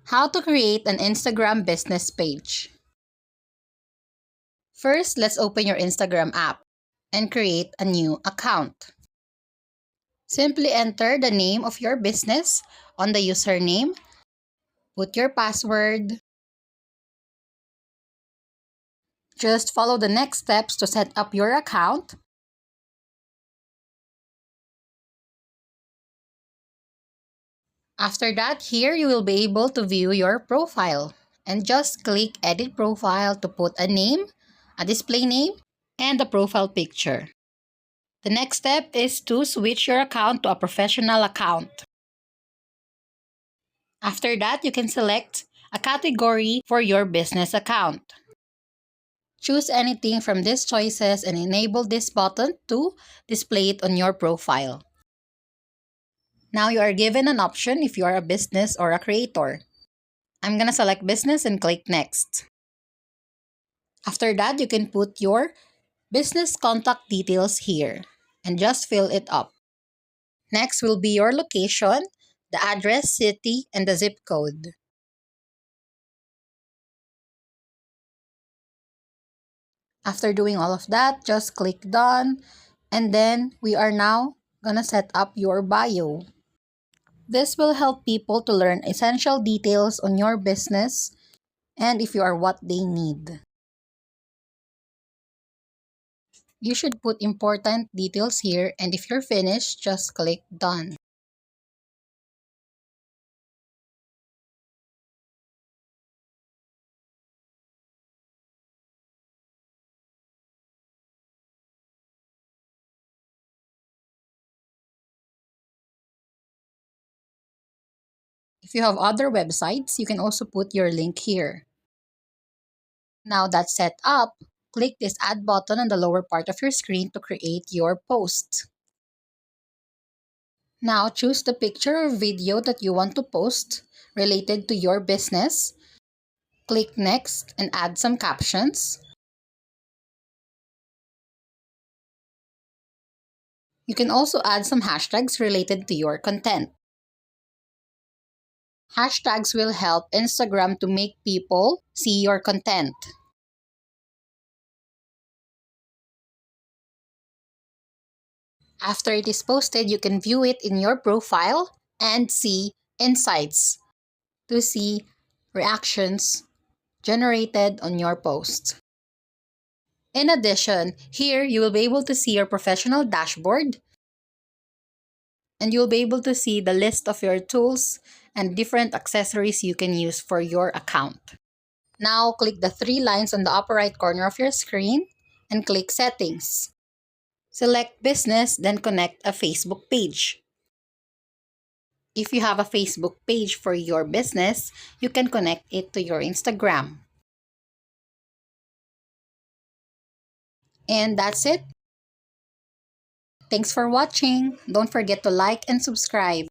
How to create an Instagram business page. First, let's open your Instagram app and create a new account. Simply enter the name of your business on the username, put your password. Just follow the next steps to set up your account. After that, here you will be able to view your profile and just click Edit Profile to put a name, a display name, and a profile picture. The next step is to switch your account to a professional account. After that, you can select a category for your business account. Choose anything from these choices and enable this button to display it on your profile. Now you are given an option if you are a business or a creator. I'm gonna select business and click next. After that, you can put your business contact details here and just fill it up. Next will be your location, the address, city, and the zip code. After doing all of that, just click done, and then we are now gonna set up your bio. This will help people to learn essential details on your business and if you are what they need. You should put important details here, and if you're finished, just click done. If you have other websites, you can also put your link here. Now that's set up, click this add button on the lower part of your screen to create your post. Now choose the picture or video that you want to post related to your business. Click next and add some captions. You can also add some hashtags related to your content. Hashtags will help Instagram to make people see your content. After it is posted, you can view it in your profile and see insights to see reactions generated on your post. In addition, here you will be able to see your professional dashboard and you'll be able to see the list of your tools and different accessories you can use for your account. Now click the three lines on the upper right corner of your screen and click Settings. Select Business, then connect a Facebook page. If you have a Facebook page for your business, you can connect it to your Instagram. And that's it. Thanks for watching. Don't forget to like and subscribe.